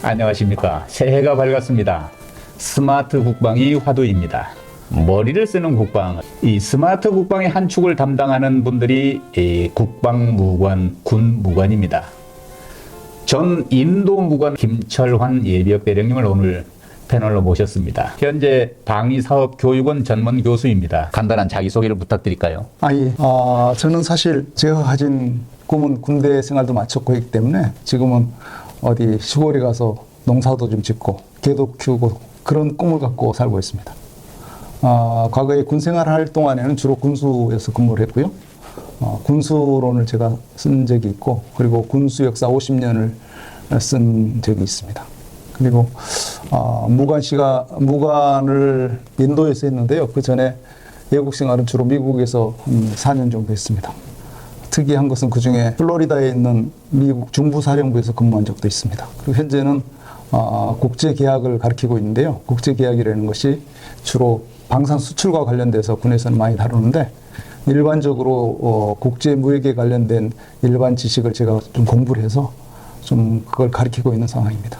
안녕하십니까. 새해가 밝았습니다. 스마트 국방이 화두입니다. 머리를 쓰는 국방, 이 스마트 국방의 한 축을 담당하는 분들이 국방무관, 군무관입니다. 전 인도무관 김철환 예비역대령님을 오늘 패널로 모셨습니다. 현재 방위사업교육원 전문 교수입니다. 간단한 자기소개를 부탁드릴까요? 예. 저는 사실 제가 가진 꿈은 군대 생활도 마쳤고 있기 때문에 지금은 어디 시골에 가서 농사도 좀 짓고 개도 키우고 그런 꿈을 갖고 살고 있습니다. 과거에 군 생활할 동안에는 주로 군수에서 근무를 했고요. 군수론을 제가 쓴 적이 있고, 그리고 군수 역사 50년을 쓴 적이 있습니다. 그리고 무관을 인도에서 했는데요. 그 전에 외국 생활은 주로 미국에서 4년 정도 했습니다. 특이한 것은 그 중에 플로리다에 있는 미국 중부사령부에서 근무한 적도 있습니다. 그리고 현재는 국제계약을 가르치고 있는데요. 국제계약이라는 것이 주로 방산 수출과 관련돼서 군에서는 많이 다루는데, 일반적으로 국제무역에 관련된 일반 지식을 제가 좀 공부를 해서 좀 그걸 가르치고 있는 상황입니다.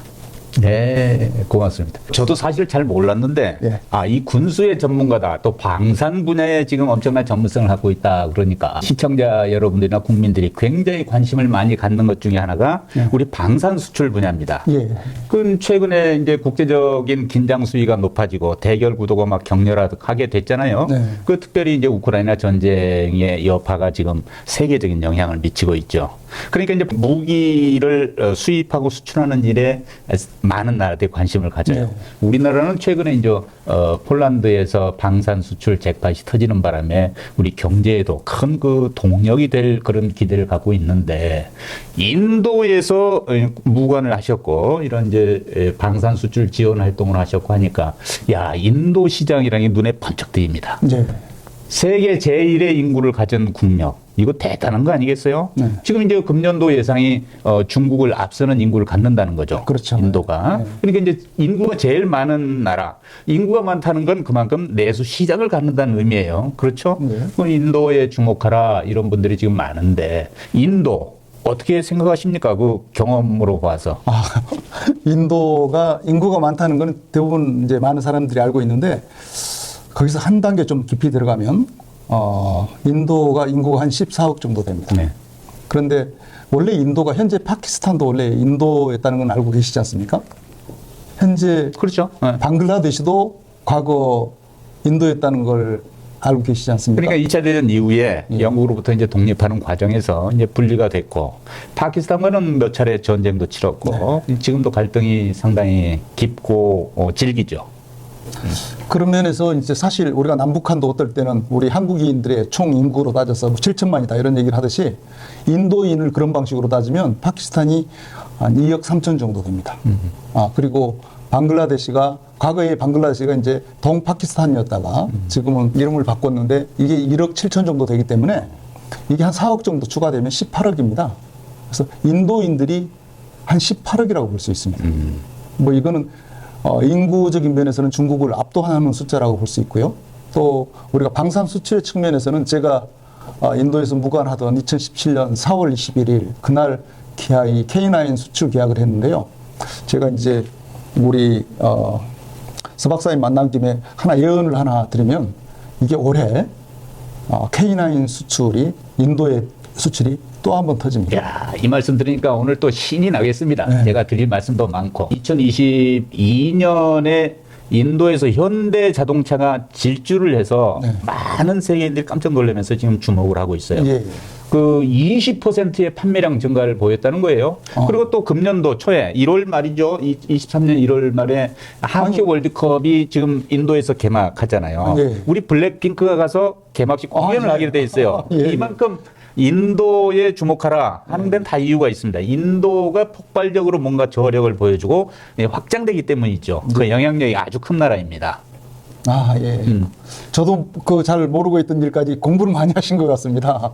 네, 고맙습니다. 저도 사실 잘 몰랐는데, 예. 이 군수의 전문가다. 또 방산 분야에 지금 엄청난 전문성을 갖고 있다. 그러니까 시청자 여러분들이나 국민들이 굉장히 관심을 많이 갖는 것 중에 하나가 우리 방산 수출 분야입니다. 예. 그 최근에 이제 국제적인 긴장 수위가 높아지고 대결 구도가 막 격렬하게 됐잖아요. 네. 그 특별히 이제 우크라이나 전쟁의 여파가 지금 세계적인 영향을 미치고 있죠. 그러니까 이제 무기를 수입하고 수출하는 일에 많은 나라들이 관심을 가져요. 네. 우리나라는 최근에 이제 폴란드에서 방산 수출 잭팟이 터지는 바람에 우리 경제에도 큰 그 동력이 될 그런 기대를 갖고 있는데, 인도에서 무관을 하셨고 이런 이제 방산 수출 지원 활동을 하셨고 하니까 인도 시장이라는 게 눈에 번쩍 띄입니다. 네. 세계 제1의 인구를 가진 국력, 이거 대단한 거 아니겠어요? 네. 지금 이제 금년도 예상이 중국을 앞서는 인구를 갖는다는 거죠. 그렇죠. 인도가. 네. 그러니까 이제 인구가 제일 많은 나라, 인구가 많다는 건 그만큼 내수 시장을 갖는다는 의미예요. 그렇죠? 네. 그럼 인도에 주목하라 이런 분들이 지금 많은데, 인도 어떻게 생각하십니까? 그 경험으로 봐서. 인도가 인구가 많다는 건 대부분 이제 많은 사람들이 알고 있는데, 거기서 한 단계 좀 깊이 들어가면 인도가 인구가 한 14억 정도 됩니다. 네. 그런데 원래 인도가 현재 파키스탄도 원래 인도였다는 건 알고 계시지 않습니까? 현재 그렇죠. 네. 방글라데시도 과거 인도였다는 걸 알고 계시지 않습니까? 그러니까 2차 대전 이후에 영국으로부터 이제 독립하는 과정에서 이제 분리가 됐고, 파키스탄과는 몇 차례 전쟁도 치렀고, 지금도 갈등이 상당히 깊고 질기죠. 그런 면에서 이제 사실 우리가 남북한도 어떨 때는 우리 한국인들의 총 인구로 따져서 7천만이다 이런 얘기를 하듯이, 인도인을 그런 방식으로 따지면 파키스탄이 한 2억 3천 정도 됩니다. 그리고 방글라데시가, 과거에 방글라데시가 이제 동파키스탄이었다가 지금은 이름을 바꿨는데 이게 1억 7천 정도 되기 때문에 이게 한 4억 정도 추가되면 18억입니다. 그래서 인도인들이 한 18억이라고 볼 수 있습니다. 뭐 이거는 인구적인 면에서는 중국을 압도하는 숫자라고 볼 수 있고요. 또 우리가 방산 수출의 측면에서는 제가 인도에서 무관하던 2017년 4월 21일 그날 기아이 K9 수출 계약을 했는데요. 제가 이제 우리 서 박사님 만난 김에 예언을 하나 드리면, 이게 올해 K9 수출이, 인도의 수출이 또 한 번 터집니다. 이 말씀 들으니까 오늘 또 신이 나겠습니다. 네. 제가 드릴 말씀도 많고. 2022년에 인도에서 현대 자동차가 질주를 해서 많은 세계인들이 깜짝 놀라면서 지금 주목을 하고 있어요. 예. 그 20%의 판매량 증가를 보였다는 거예요. 그리고 또 금년도 초에 1월 말이죠. 23년 1월 말에 하키 월드컵이 지금 인도에서 개막하잖아요. 예. 우리 블랙핑크가 가서 개막식 공연을 하게 돼 있어요. 예. 이만큼 인도에 주목하라 하는 데는 다 이유가 있습니다. 인도가 폭발적으로 뭔가 저력을 보여주고 확장되기 때문이죠. 그 영향력이 아주 큰 나라입니다. 예. 저도 그 잘 모르고 있던 일까지 공부를 많이 하신 것 같습니다.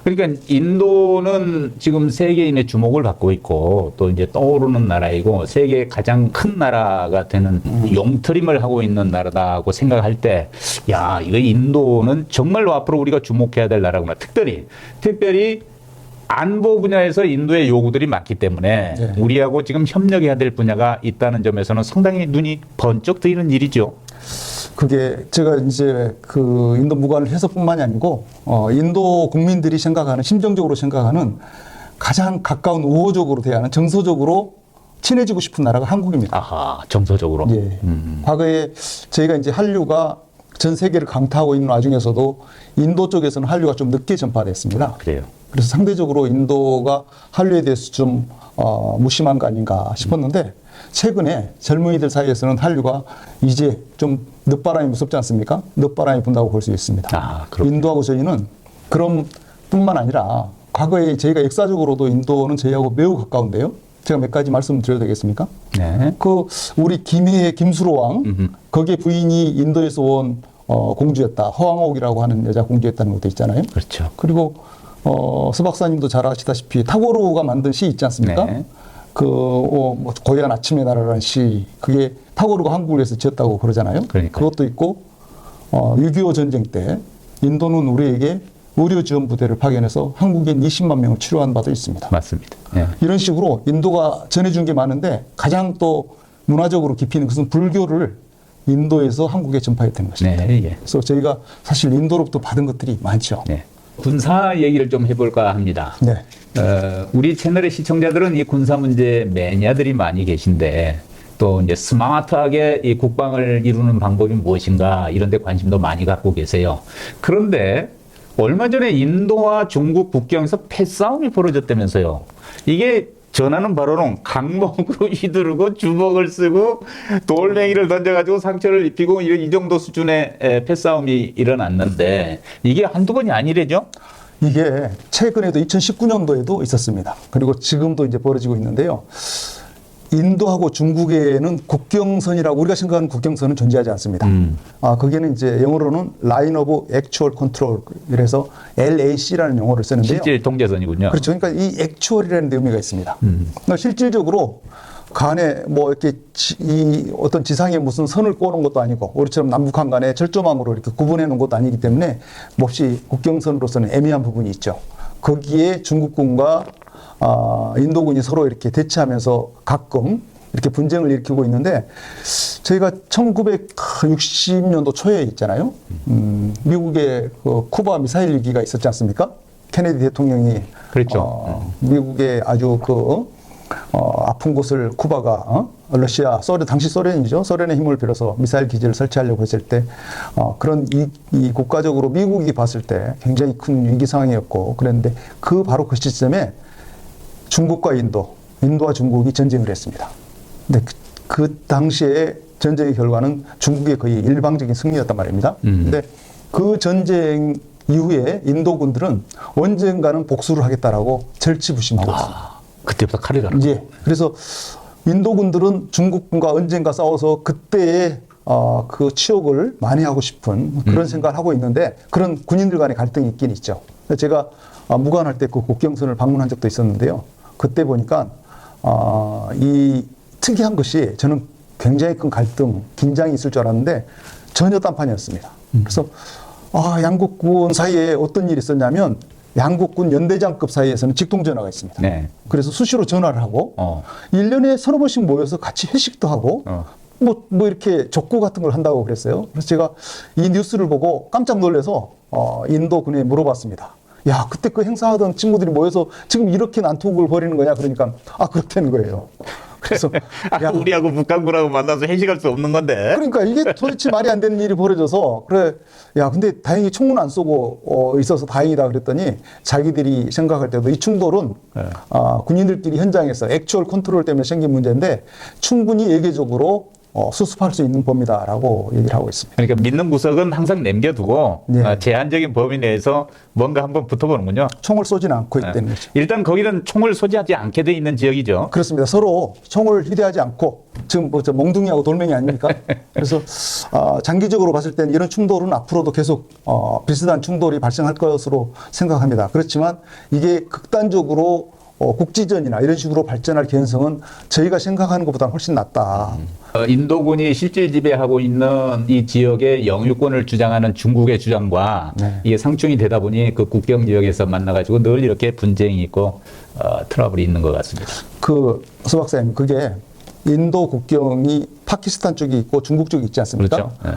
그러니까 인도는 지금 세계인의 주목을 받고 있고, 또 이제 떠오르는 나라이고, 세계 가장 큰 나라가 되는 용트림을 하고 있는 나라다고 생각할 때, 이거 인도는 정말로 앞으로 우리가 주목해야 될 나라구나. 특별히 안보 분야에서 인도의 요구들이 많기 때문에 네. 우리하고 지금 협력해야 될 분야가 있다는 점에서는 상당히 눈이 번쩍 뜨이는 일이죠. 그게 제가 이제 그 인도 무관을 해서뿐만이 아니고 인도 국민들이 생각하는 심정적으로 생각하는 가장 가까운 우호적으로 대하는 정서적으로 친해지고 싶은 나라가 한국입니다. 아하, 정서적으로. 예. 과거에 저희가 이제 한류가 전 세계를 강타하고 있는 와중에서도 인도 쪽에서는 한류가 좀 늦게 전파됐습니다. 그래요. 그래서 상대적으로 인도가 한류에 대해서 좀 무심한 거 아닌가 싶었는데 최근에 젊은이들 사이에서는 한류가 이제 좀 늦바람이 무섭지 않습니까? 늦바람이 분다고 볼 수 있습니다. 아, 그렇군요. 인도하고 저희는 그런 뿐만 아니라 과거에 저희가 역사적으로도 인도는 저희하고 매우 가까운데요. 제가 몇 가지 말씀드려도 되겠습니까? 네. 그 우리 김해의 김수로 왕, 거기에 부인이 인도에서 온 공주였다. 허황옥이라고 하는 여자 공주였다는 것도 있잖아요. 그렇죠. 그리고 서 박사님도 잘 아시다시피 타고르가 만든 시 있지 않습니까? 네. 뭐 고요한 아침의 나라라는 시, 그게 타고르가 한국을 위해서 지었다고 그러잖아요. 그러니까요. 그것도 있고 6.25 전쟁 때 인도는 우리에게 의료 지원 부대를 파견해서 한국인 20만 명을 치료한 바도 있습니다. 맞습니다. 예. 이런 식으로 인도가 전해준 게 많은데 가장 또 문화적으로 깊이 있는 것은 불교를 인도에서 한국에 전파했던 것입니다. 네, 예. 그래서 저희가 사실 인도로부터 받은 것들이 많죠. 네. 군사 얘기를 좀 해볼까 합니다. 네. 우리 채널의 시청자들은 이 군사 문제 매니아들이 많이 계신데 또 이제 스마트하게 이 국방을 이루는 방법이 무엇인가 이런 데 관심도 많이 갖고 계세요. 그런데 얼마 전에 인도와 중국 국경에서 패싸움이 벌어졌다면서요. 이게 전하는 바로는 강목으로 휘두르고 주먹을 쓰고 돌멩이를 던져가지고 상처를 입히고 이 정도 수준의 패싸움이 일어났는데 이게 한두 번이 아니래죠? 이게 최근에도 2019년도에도 있었습니다. 그리고 지금도 이제 벌어지고 있는데요. 인도하고 중국에는 국경선이라고 우리가 생각하는 국경선은 존재하지 않습니다. 거기는 이제 영어로는 Line of Actual Control, 그래서 LAC라는 용어를 쓰는데요. 실질 통제선이군요. 그렇죠. 그러니까 이 actual이라는 의미가 있습니다. 그러니까 실질적으로 간에 뭐 이렇게 이 어떤 지상에 무슨 선을 꼬는 것도 아니고 우리처럼 남북한 간에 철조망으로 이렇게 구분해 놓은 것도 아니기 때문에 몹시 국경선으로서는 애매한 부분이 있죠. 거기에 중국군과 인도군이 서로 이렇게 대치하면서 가끔 이렇게 분쟁을 일으키고 있는데 저희가 1960년도 초에 있잖아요. 미국의 그 쿠바 미사일 위기가 있었지 않습니까? 케네디 대통령이 그렇죠. 미국의 아주 아픈 곳을 쿠바가 러시아, 당시 소련이죠. 소련의 힘을 빌어서 미사일 기지를 설치하려고 했을 때 그런 이 국가적으로 미국이 봤을 때 굉장히 큰 위기 상황이었고 그랬는데 바로 그 시점에 중국과 인도와 중국이 전쟁을 했습니다. 근데 그 당시에 전쟁의 결과는 중국의 거의 일방적인 승리였단 말입니다. 근데 그 전쟁 이후에 인도군들은 언젠가는 복수를 하겠다라고 절치부심하고 있습니다. 그때부터 칼이 가는 예. 그래서 인도군들은 중국군과 언젠가 싸워서 그때의 그 치욕을 만회하고 싶은 그런 생각을 하고 있는데 그런 군인들 간의 갈등이 있긴 있죠. 제가 무관할 때 그 국경선을 방문한 적도 있었는데요. 그때 보니까 이 특이한 것이 저는 굉장히 큰 갈등, 긴장이 있을 줄 알았는데 전혀 딴판이었습니다. 그래서 양국군 사이에 어떤 일이 있었냐면 양국군 연대장급 사이에서는 직통전화가 있습니다. 네. 그래서 수시로 전화를 하고 1년에 서너 번씩 모여서 같이 회식도 하고 뭐 이렇게 족구 같은 걸 한다고 그랬어요. 그래서 제가 이 뉴스를 보고 깜짝 놀라서 인도군에 물어봤습니다. 야, 그때 그 행사하던 친구들이 모여서 지금 이렇게 난투극을 벌이는 거냐? 그러니까 그렇다는 거예요. 그래서 우리하고 북한군하고 만나서 회식할 수 없는 건데. 그러니까 이게 도대체 말이 안 되는 일이 벌어져서 그래. 야, 근데 다행히 총은 안 쏘고 있어서 다행이다 그랬더니 자기들이 생각할 때도 이 충돌은 군인들끼리 현장에서 액추얼 컨트롤 때문에 생긴 문제인데 충분히 예외적으로 수습할 수 있는 범위다라고 얘기를 하고 있습니다. 그러니까 믿는 구석은 항상 남겨두고 네. 제한적인 범위 내에서 뭔가 한번 붙어보는군요. 총을 쏘지는 않고 있다는 거죠. 일단 거기는 총을 소지하지 않게 돼 있는 지역이죠. 그렇습니다. 서로 총을 휴대하지 않고 지금 저 몽둥이하고 돌멩이 아닙니까? 그래서 장기적으로 봤을 때는 이런 충돌은 앞으로도 계속 비슷한 충돌이 발생할 것으로 생각합니다. 그렇지만 이게 극단적으로 국지전이나 이런 식으로 발전할 개연성은 저희가 생각하는 것보다 훨씬 낮다. 인도군이 실질 지배하고 있는 이 지역의 영유권을 주장하는 중국의 주장과 네. 이게 상충이 되다 보니 그 국경 지역에서 만나가지고 늘 이렇게 분쟁이 있고 트러블이 있는 것 같습니다. 서 박사님, 그게 인도 국경이 파키스탄 쪽이 있고 중국 쪽이 있지 않습니까? 그렇죠. 네.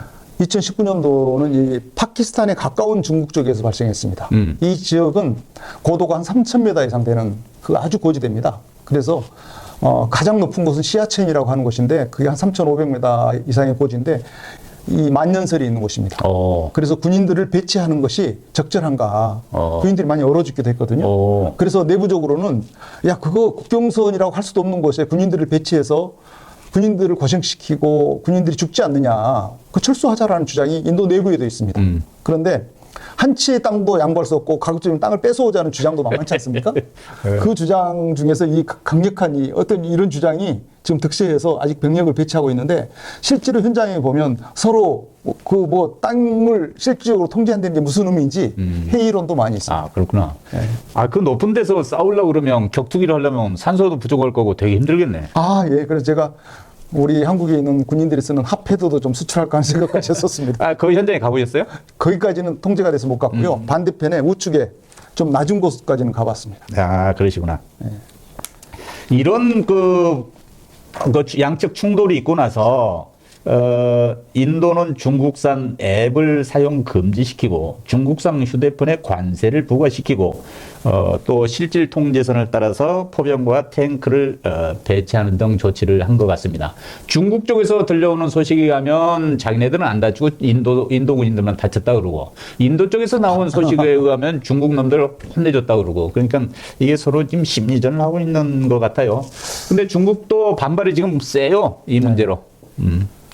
2019년도는 이 파키스탄에 가까운 중국 쪽에서 발생했습니다. 이 지역은 고도가 한 3,000m 이상 되는 그 아주 고지대입니다. 그래서 가장 높은 곳은 시아첸이라고 하는 곳인데 그게 한 3,500m 이상의 고지인데 이 만년설이 있는 곳입니다. 그래서 군인들을 배치하는 것이 적절한가. 군인들이 많이 얼어 죽기도 했거든요. 그래서 내부적으로는 야, 그거 국경선이라고 할 수도 없는 곳에 군인들을 배치해서 군인들을 고생시키고 군인들이 죽지 않느냐. 그 철수하자라는 주장이 인도 내부에도 있습니다. 그런데 한 치의 땅도 양보할 수 없고 가급적이면 땅을 뺏어오자는 주장도 만만치 않습니까? 그 주장 중에서 이 강력한 이 어떤 이런 주장이 지금 득세해서 아직 병력을 배치하고 있는데 실제로 현장에 보면 서로 그 뭐 땅을 실질적으로 통제한다는 게 무슨 의미인지 회의론도 많이 있습니다. 아, 그렇구나. 네. 그 높은 데서 싸우려고 그러면 격투기를 하려면 산소도 부족할 거고 되게 힘들겠네. 예. 그래서 제가 우리 한국에 있는 군인들이 쓰는 핫패드도 좀 수출할까 하는 생각까지 했었습니다. 그 현장에 가보셨어요? 거기까지는 통제가 돼서 못 갔고요. 반대편에 우측에 좀 낮은 곳까지는 가봤습니다. 그러시구나. 이런 그 양측 충돌이 있고 나서 인도는 중국산 앱을 사용 금지시키고 중국산 휴대폰에 관세를 부과시키고 또 실질 통제선을 따라서 포병과 탱크를 배치하는 등 조치를 한 것 같습니다. 중국 쪽에서 들려오는 소식에 가면 자기네들은 안 다치고 인도 군인들만 다쳤다 그러고 인도 쪽에서 나온 소식에 의하면 중국 놈들 혼내줬다 그러고 그러니까 이게 서로 지금 심리전을 하고 있는 것 같아요. 근데 중국도 반발이 지금 세요, 이 문제로.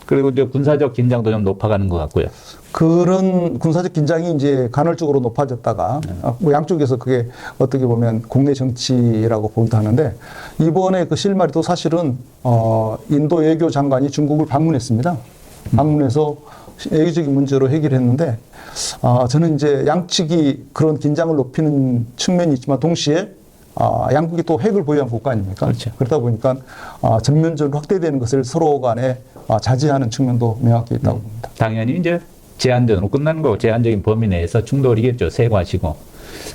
그리고 이제 군사적 긴장도 좀 높아가는 것 같고요. 그런 군사적 긴장이 이제 간헐적으로 높아졌다가 뭐 양쪽에서 그게 어떻게 보면 국내 정치라고 보기도 하는데 이번에 그 실마리도 사실은 인도 외교 장관이 중국을 방문했습니다. 방문해서 외교적인 문제로 해결했는데 저는 이제 양측이 그런 긴장을 높이는 측면이 있지만 동시에 양국이 또 핵을 보유한 국가 아닙니까? 그렇죠. 그러다 보니까 전면적으로 확대되는 것을 서로 간에 자제하는 측면도 명확히 있다고 봅니다. 당연히 이제 제한전으로 끝나는 거고 제한적인 범위 내에서 충돌이겠죠. 세과시고.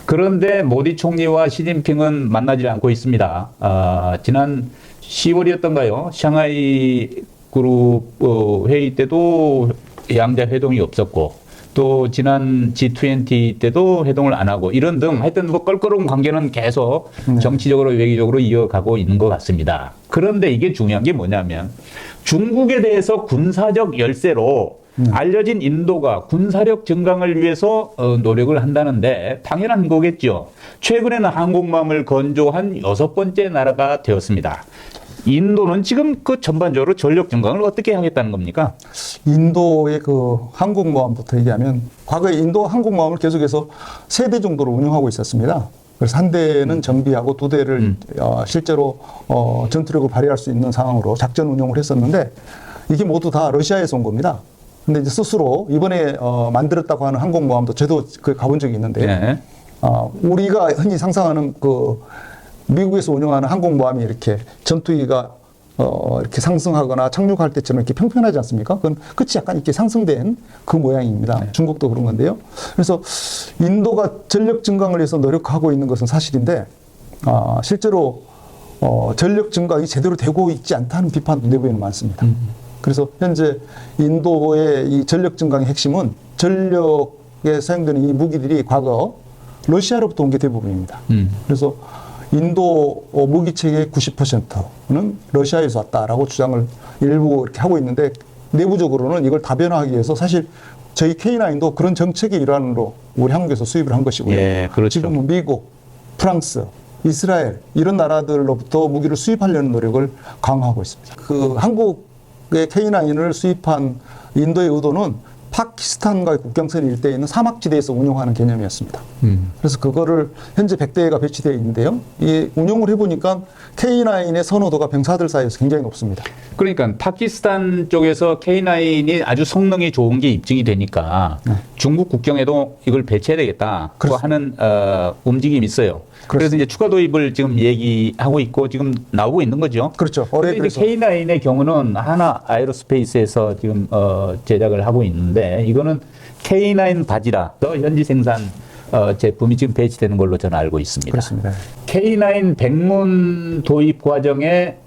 그런데 모디 총리와 시진핑은 만나지 않고 있습니다. 지난 10월이었던가요? 샹하이 그룹 회의 때도 양자 회동이 없었고 또 지난 G20 때도 회동을 안 하고 이런 등 하여튼 뭐 껄끄러운 관계는 계속 정치적으로 외교적으로 이어가고 있는 것 같습니다. 그런데 이게 중요한 게 뭐냐면 중국에 대해서 군사적 열세로 알려진 인도가 군사력 증강을 위해서 노력을 한다는데 당연한 거겠죠. 최근에는 항공모함을 건조한 6번째 나라가 되었습니다. 인도는 지금 그 전반적으로 전력 증강을 어떻게 하겠다는 겁니까? 인도의 그 항공모함부터 얘기하면 과거에 인도 항공모함을 계속해서 3대 정도로 운영하고 있었습니다. 그래서 한 대는 정비하고 2대를 실제로 전투력을 발휘할 수 있는 상황으로 작전 운영을 했었는데 이게 모두 다 러시아에서 온 겁니다. 근데 이제 스스로 이번에 만들었다고 하는 항공모함도 저도 그 가본 적이 있는데 네. 우리가 흔히 상상하는 그 미국에서 운영하는 항공모함이 이렇게 전투기가 이렇게 상승하거나 착륙할 때처럼 이렇게 평평하지 않습니까? 그건 끝이 약간 이렇게 상승된 그 모양입니다. 네. 중국도 그런 건데요. 그래서 인도가 전력 증강을 위해서 노력하고 있는 것은 사실인데 실제로 전력 증강이 제대로 되고 있지 않다는 비판도 내부에는 많습니다. 그래서 현재 인도의 이 전력 증강의 핵심은 전력에 사용되는 이 무기들이 과거 러시아로부터 온 게 대부분입니다. 그래서 인도 무기체계의 90%는 러시아에서 왔다라고 주장을 일부 이렇게 하고 있는데 내부적으로는 이걸 다변화하기 위해서 사실 저희 K9도 그런 정책의 일환으로 우리 한국에서 수입을 한 것이고요. 예, 그렇죠. 지금은 미국, 프랑스, 이스라엘 이런 나라들로부터 무기를 수입하려는 노력을 강화하고 있습니다. 그 한국의 K9을 수입한 인도의 의도는 파키스탄과의 국경선 일대에 있는 사막지대에서 운용하는 개념이었습니다. 그래서 그거를 현재 100대가 배치되어 있는데요. 이 운용을 해보니까 K9의 선호도가 병사들 사이에서 굉장히 높습니다. 그러니까 파키스탄 쪽에서 K9이 아주 성능이 좋은 게 입증이 되니까 중국 국경에도 이걸 배치해야 되겠다 하는 움직임이 있어요. 그래서 이제 추가 도입을 지금 얘기하고 있고 지금 나오고 있는 거죠. 그렇죠. 그런데 이제 K9의 경우는 하나 아에로스페이스에서 지금 제작을 하고 있는데 이거는 K9 바지라서 현지 생산 제품이 지금 배치되는 걸로 저는 알고 있습니다. 그렇습니다. K9 백문 도입 과정에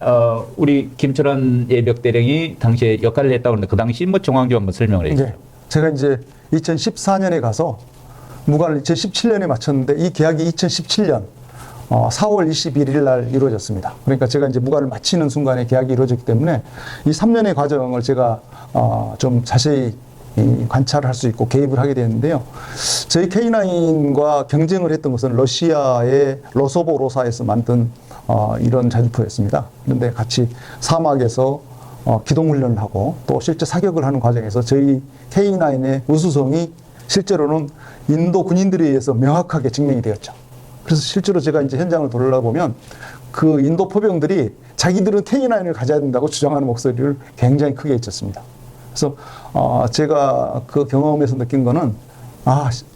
우리 김철원 예벽대령이 당시에 역할을 했다고 하는데 그 당시 뭐 정황 좀 한번 설명을 해주세요. 네. 제가 이제 2014년에 가서 무관을 2017년에 마쳤는데 이 계약이 2017년 4월 21일 날 이루어졌습니다. 그러니까 제가 이제 무관을 마치는 순간에 계약이 이루어졌기 때문에 이 3년의 과정을 제가 좀 자세히 관찰을 할 수 있고 개입을 하게 되는데요. 저희 K9과 경쟁을 했던 것은 러시아의 로소보로사에서 만든 이런 자주포였습니다. 그런데 같이 사막에서 기동훈련을 하고 또 실제 사격을 하는 과정에서 저희 K9의 우수성이 실제로는 인도 군인들에 의해서 명확하게 증명이 되었죠. 그래서 실제로 제가 이제 현장을 돌아보면 그 인도 포병들이 자기들은 K9을 가져야 된다고 주장하는 목소리를 굉장히 크게 외쳤습니다. 그래서 제가 그 경험에서 느낀 거는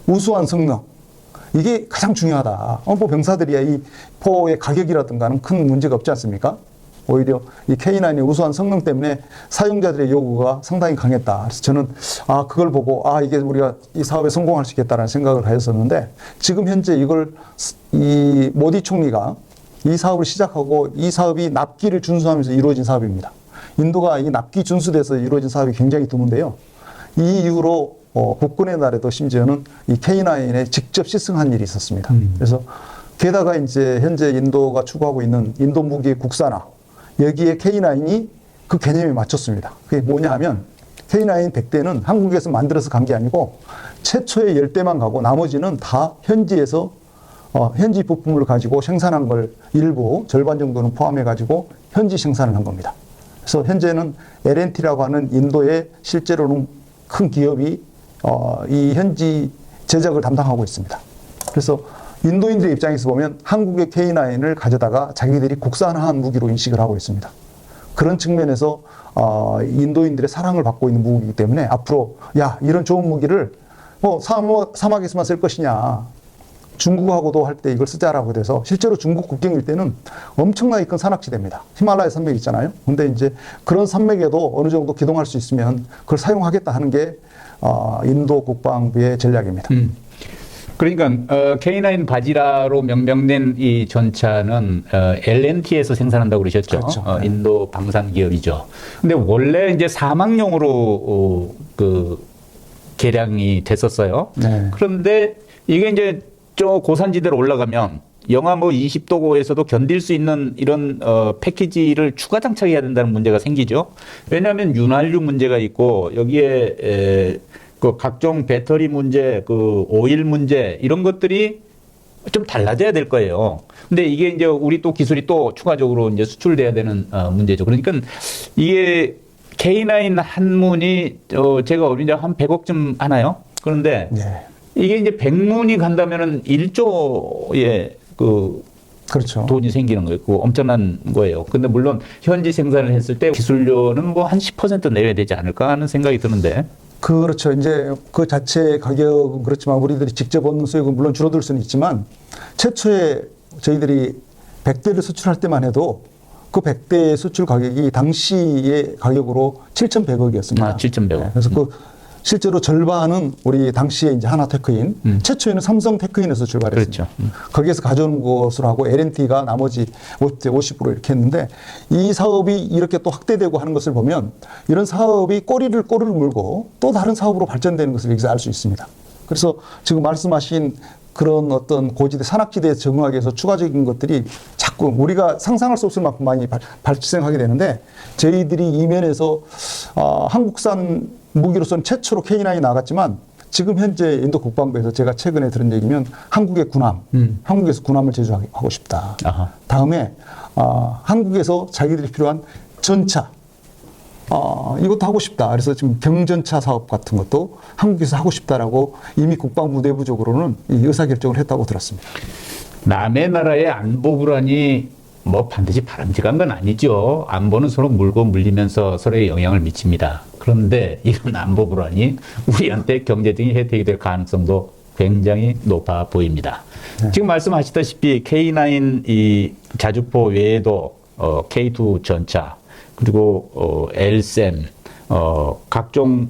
우수한 성능 이게 가장 중요하다. 뭐 병사들이야 이 포의 가격이라든가는 큰 문제가 없지 않습니까? 오히려 이 K9의 우수한 성능 때문에 사용자들의 요구가 상당히 강했다. 그래서 저는 그걸 보고 이게 우리가 이 사업에 성공할 수 있겠다라는 생각을 하였었는데 지금 현재 이걸 이 모디 총리가 이 사업을 시작하고 이 사업이 납기를 준수하면서 이루어진 사업입니다. 인도가 이 납기 준수돼서 이루어진 사업이 굉장히 드문데요. 이 이후로 국군의 날에도 심지어는 이 K9에 직접 시승한 일이 있었습니다. 그래서 게다가 이제 현재 인도가 추구하고 있는 인도 무기 국산화 여기에 K9이 그 개념에 맞췄습니다. 그게 뭐냐 하면 K9 100대는 한국에서 만들어서 간 게 아니고 최초의 10대만 가고 나머지는 다 현지에서 현지 부품을 가지고 생산한 걸 일부 절반 정도는 포함해 가지고 현지 생산을 한 겁니다. 그래서 현재는 L&T라고 하는 인도의 실제로는 큰 기업이 이 현지 제작을 담당하고 있습니다. 그래서 인도인들의 입장에서 보면 한국의 K9을 가져다가 자기들이 국산화한 무기로 인식을 하고 있습니다. 그런 측면에서 인도인들의 사랑을 받고 있는 무기이기 때문에 앞으로 이런 좋은 무기를 사막에서만 쓸 것이냐 중국하고도 할 때 이걸 쓰자라고 돼서 실제로 중국 국경일 때는 엄청나게 큰 산악지대입니다. 히말라야 산맥 있잖아요. 근데 이제 그런 산맥에도 어느 정도 기동할 수 있으면 그걸 사용하겠다 하는 게 인도 국방부의 전략입니다. 그러니까 K9 바지라로 명명된 이 전차는 L&T에서 생산한다고 그러셨죠. 그렇죠. 인도 방산 기업이죠. 근데 원래 이제 사막용으로 그 개량이 됐었어요. 네. 그런데 이게 이제 저 고산지대로 올라가면 영하 뭐 20도고에서도 견딜 수 있는 이런 패키지를 추가 장착해야 된다는 문제가 생기죠. 왜냐하면 윤활유 문제가 있고 여기에 그 각종 배터리 문제, 그 오일 문제 이런 것들이 좀 달라져야 될 거예요. 근데 이게 이제 우리 또 기술이 또 추가적으로 이제 수출돼야 되는 문제죠. 그러니까 이게 K9 한 문이 제가 어린이 한 100억쯤 하나요? 그런데 네. 이게 이제 100문이 간다면은 1조의 그렇죠. 돈이 생기는 거예요. 엄청난 거예요. 근데 물론 현지 생산을 했을 때 기술료는 뭐 한 10% 내외 되지 않을까 하는 생각이 드는데. 그렇죠. 이제 그 자체 가격은 그렇지만 우리들이 직접 얻는 수익은 물론 줄어들 수는 있지만 최초에 저희들이 100대를 수출할 때만 해도 그 100대의 수출 가격이 당시의 가격으로 7,100억이었습니다. 7,100억. 그래서 실제로 절반은 우리 당시에 이제 하나테크인, 최초에는 삼성테크인에서 출발했습니다. 그렇죠. 거기에서 가져오는 것으로 하고 L&T가 나머지 50% 이렇게 했는데 이 사업이 이렇게 또 확대되고 하는 것을 보면 이런 사업이 꼬리를 물고 또 다른 사업으로 발전되는 것을 여기서 알 수 있습니다. 그래서 지금 말씀하신 그런 어떤 고지대, 산악지대에 적응하기 위해서 추가적인 것들이 자꾸 우리가 상상할 수 없을 만큼 많이 발생하게 되는데 저희들이 이면에서 한국산 무기로서는 최초로 K9이 나갔지만 지금 현재 인도 국방부에서 제가 최근에 들은 얘기면 한국의 군함, 한국에서 군함을 제조하고 싶다. 다음에 한국에서 자기들이 필요한 전차, 이것도 하고 싶다. 그래서 지금 경전차 사업 같은 것도 한국에서 하고 싶다라고 이미 국방부 내부적으로는 이 의사결정을 했다고 들었습니다. 남의 나라의 안보 불안이 뭐 반드시 바람직한 건 아니죠. 안보는 서로 물고 물리면서 서로에 영향을 미칩니다. 그런데 이런 안보 불안이 우리한테 경제적인 혜택이 될 가능성도 굉장히 높아 보입니다. 지금 말씀하시다시피 K9 이 자주포 외에도 K2 전차 그리고 LSAM 각종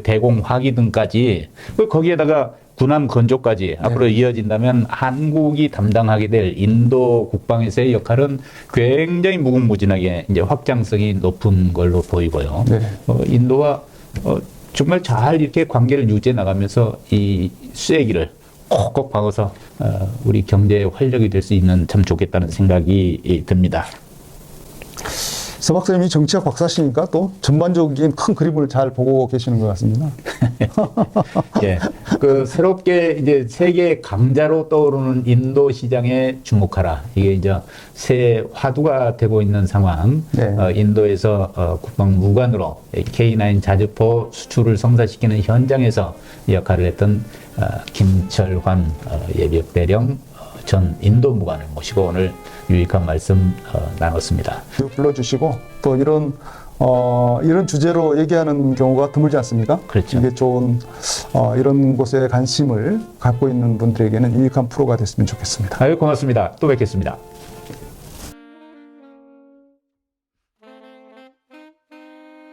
대공 화기 등까지 거기에다가 군함 건조까지 앞으로 이어진다면 한국이 담당하게 될 인도 국방에서의 역할은 굉장히 무궁무진하게 이제 확장성이 높은 걸로 보이고요. 네. 인도와 정말 잘 이렇게 관계를 유지해 나가면서 이 쐐기를 꼭꼭 박아서 우리 경제의 활력이 될 수 있는 참 좋겠다는 생각이 듭니다. 서 박사님이 정치학 박사시니까 또 전반적인 큰 그림을 잘 보고 계시는 것 같습니다. 예, 그 새롭게 이제 세계 강자로 떠오르는 인도 시장에 주목하라. 이게 이제 새 화두가 되고 있는 상황. 네. 인도에서 국방 무관으로 K9 자주포 수출을 성사시키는 현장에서 역할을 했던 김철환 예비역 대령 전 인도 무관을 모시고 오늘 유익한 말씀 나눴습니다. 불러주시고 또 이런 주제로 얘기하는 경우가 드물지 않습니까? 그렇죠. 이게 좋은 이런 곳에 관심을 갖고 있는 분들에게는 유익한 프로가 됐으면 좋겠습니다. 아유, 고맙습니다. 또 뵙겠습니다.